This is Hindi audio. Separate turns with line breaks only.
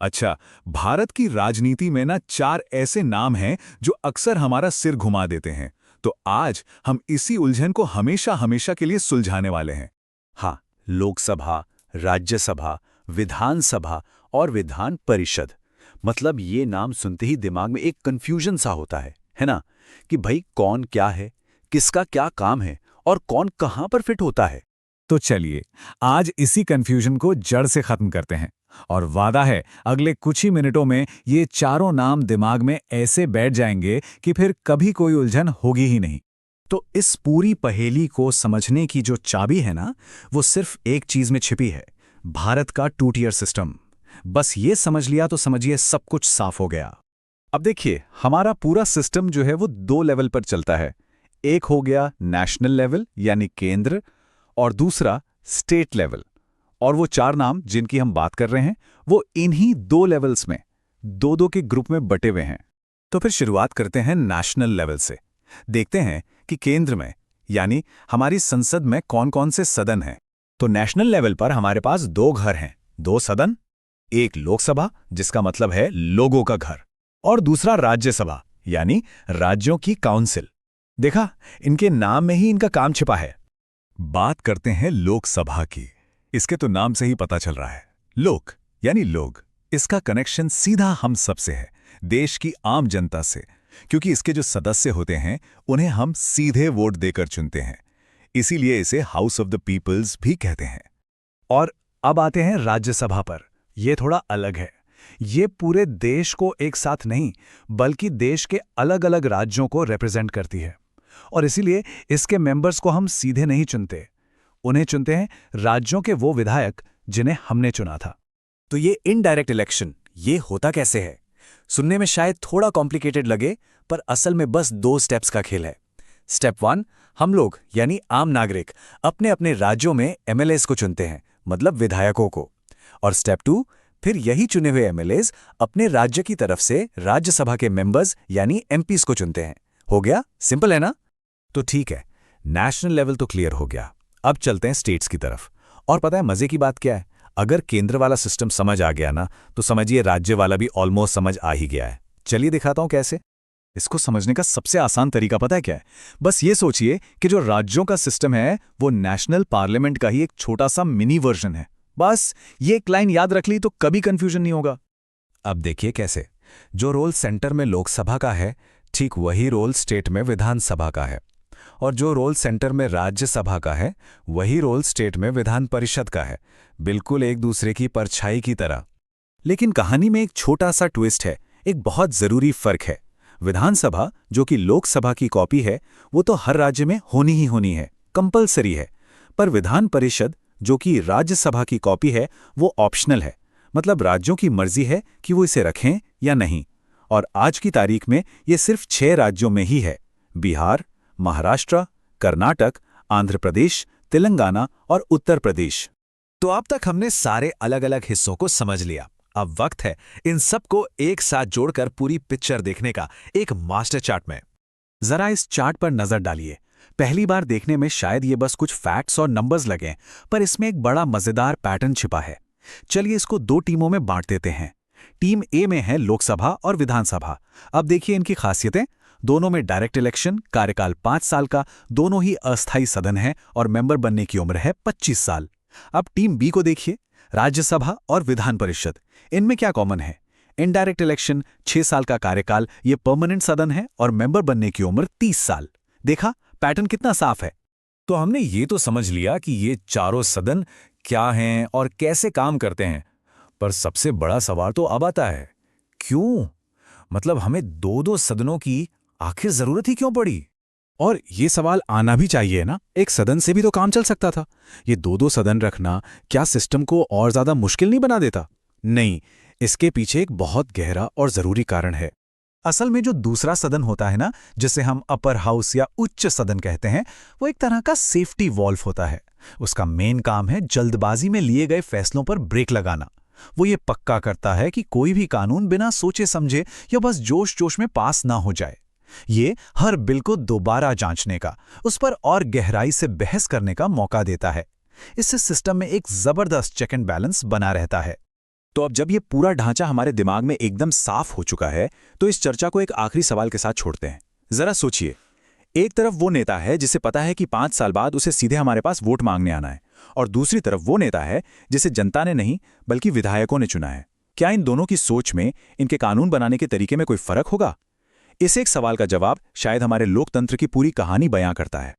अच्छा, भारत की राजनीति में ना चार ऐसे नाम हैं जो अक्सर हमारा सिर घुमा देते हैं। तो आज हम इसी उलझन को हमेशा हमेशा के लिए सुलझाने वाले हैं।
हाँ, लोकसभा, राज्यसभा, विधानसभा और विधान परिषद। मतलब ये नाम सुनते ही दिमाग में एक कंफ्यूजन सा होता है ना? कि भाई कौन क्या है, किसका क्या काम है और कौन कहाँ पर फिट होता है।
तो चलिए, आज इसी कंफ्यूजन को जड़ से खत्म करते हैं। और वादा है, अगले कुछ ही मिनटों में ये चारों नाम दिमाग में ऐसे बैठ जाएंगे कि फिर कभी कोई उलझन होगी ही नहीं।
तो इस पूरी पहेली को समझने की जो चाबी है ना, वो सिर्फ एक चीज में छिपी है, भारत का 2 टियर सिस्टम। बस ये समझ लिया तो समझिए सब कुछ साफ हो गया। अब देखिए, हमारा पूरा सिस्टम जो है वो 2 लेवल पर चलता है। एक हो गया नेशनल लेवल यानी केंद्र, और दूसरा स्टेट लेवल। और वो 4 नाम जिनकी हम बात कर रहे हैं, वो इन्हीं 2 लेवल्स में 2-2 के ग्रुप में बटे हुए हैं। तो फिर शुरुआत करते हैं नेशनल लेवल से। देखते हैं कि केंद्र में यानी हमारी संसद में कौन कौन से सदन हैं। तो नेशनल लेवल पर हमारे पास 2 घर हैं, 2 सदन। एक लोकसभा, जिसका मतलब है लोगों का घर, और दूसरा राज्यसभा यानी राज्यों की काउंसिल। देखा, इनके नाम में ही इनका काम छिपा है।
बात करते हैं लोकसभा की। इसके तो नाम से ही पता चल रहा है, लोक यानी लोग। इसका कनेक्शन सीधा हम सबसे है, देश की आम जनता से। क्योंकि इसके जो सदस्य होते हैं उन्हें हम सीधे वोट देकर चुनते हैं। इसीलिए इसे हाउस ऑफ द पीपल्स भी कहते हैं।
और अब आते हैं राज्यसभा पर। यह थोड़ा अलग है। ये पूरे देश को एक साथ नहीं, बल्कि देश के अलग अलग राज्यों को रिप्रेजेंट करती है। और इसीलिए इसके मेंबर्स को हम सीधे नहीं चुनते, उन्हें चुनते हैं राज्यों के वो विधायक जिन्हें हमने चुना था। तो ये इनडायरेक्ट इलेक्शन, ये होता कैसे है? सुनने में शायद थोड़ा कॉम्प्लिकेटेड लगे, पर असल में बस 2 स्टेप्स का खेल है। स्टेप 1, हम लोग यानी आम नागरिक अपने अपने राज्यों में एमएलएस को चुनते हैं, मतलब विधायकों को। और स्टेप 2, फिर यही चुने हुए एमएलएस अपने राज्य की तरफ से राज्यसभा के मेंबर्स यानी एमपीज को चुनते हैं। हो गया? सिंपल है ना? तो ठीक है, नेशनल लेवल तो क्लियर हो गया। अब चलते हैं स्टेट्स की तरफ। और पता है मजे की बात क्या है? अगर केंद्र वाला सिस्टम समझ आ गया ना, तो समझिए राज्य वाला भी ऑलमोस्ट समझ आ ही गया है। चलिए दिखाता हूं कैसे। इसको समझने का सबसे आसान तरीका पता है क्या है? बस ये सोचिए कि जो राज्यों का सिस्टम है वो नेशनल पार्लियामेंट का ही एक छोटा सा मिनी वर्जन है। बस ये एक लाइन याद रख ली तो कभी कंफ्यूजन नहीं होगा। अब देखिए कैसे। जो रोल सेंटर में लोकसभा का है, ठीक वही रोल स्टेट में विधानसभा का है। और जो रोल सेंटर में राज्यसभा का है, वही रोल स्टेट में विधान परिषद का है। बिल्कुल एक दूसरे की परछाई की तरह। लेकिन कहानी में एक छोटा सा ट्विस्ट है, एक बहुत जरूरी फर्क है। विधानसभा, जो कि लोकसभा की कॉपी है, वो तो हर राज्य में होनी ही होनी है, कंपलसरी है। पर विधान परिषद, जो कि राज्यसभा की कॉपी है, वो ऑप्शनल है। मतलब राज्यों की मर्जी है कि वो इसे रखें या नहीं। और आज की तारीख में ये सिर्फ 6 राज्यों में ही है: बिहार, महाराष्ट्र, कर्नाटक, आंध्र प्रदेश, तेलंगाना और उत्तर प्रदेश। तो अब तक हमने सारे अलग अलग हिस्सों को समझ लिया। अब वक्त है इन सबको एक साथ जोड़कर पूरी पिक्चर देखने का, एक मास्टर चार्ट में। जरा इस चार्ट पर नजर डालिए। पहली बार देखने में शायद ये बस कुछ फैक्ट्स और नंबर्स लगें, पर इसमें एक बड़ा मजेदार पैटर्न छिपा है। चलिए इसको 2 टीमों में बांट देते हैं। टीम ए में है लोकसभा और विधानसभा। अब देखिए इनकी खासियतें। दोनों में डायरेक्ट इलेक्शन, कार्यकाल 5 साल का, दोनों ही अस्थायी सदन है और मेंबर बनने की उम्र है 25 साल। अब टीम बी को देखिए, राज्यसभा और विधान परिषद। इनमें क्या कॉमन है? इनडायरेक्ट इलेक्शन, 6 साल का कार्यकाल, ये परमानेंट सदन है और मेंबर बनने की उम्र 30 साल। देखा, पैटर्न कितना साफ है।
तो हमने ये तो समझ लिया कि ये चारों सदन क्या हैं और कैसे काम करते हैं। पर सबसे बड़ा सवाल तो अब आता है, क्यों? मतलब हमें 2-2 सदनों की आखिर जरूरत ही क्यों पड़ी?
और ये सवाल आना भी चाहिए ना, एक सदन से भी तो काम चल सकता था। ये 2-2 सदन रखना क्या सिस्टम को और ज्यादा मुश्किल नहीं बना देता? नहीं, इसके पीछे एक बहुत गहरा और जरूरी कारण है। असल में जो दूसरा सदन होता है ना, जिसे हम अपर हाउस या उच्च सदन कहते हैं, वो एक तरह का सेफ्टी वॉल्व होता है। उसका मेन काम है जल्दबाजी में लिए गए फैसलों पर ब्रेक लगाना। वो ये पक्का करता है कि कोई भी कानून बिना सोचे समझे या बस जोश जोश में पास ना हो जाए। ये हर बिल को दोबारा जांचने का, उस पर और गहराई से बहस करने का मौका देता है। इससे सिस्टम में एक जबरदस्त चेक एंड बैलेंस बना रहता है।
तो अब जब ये पूरा ढांचा हमारे दिमाग में एकदम साफ हो चुका है, तो इस चर्चा को एक आखिरी सवाल के साथ छोड़ते हैं। जरा सोचिए, एक तरफ वो नेता है जिसे पता है कि 5 साल बाद उसे सीधे हमारे पास वोट मांगने आना है, और दूसरी तरफ वो नेता है जिसे जनता ने नहीं बल्कि विधायकों ने चुना है। क्या इन दोनों की सोच में, इनके कानून बनाने के तरीके में कोई फर्क होगा? इस एक सवाल का जवाब शायद हमारे लोकतंत्र की पूरी कहानी बयां करता है।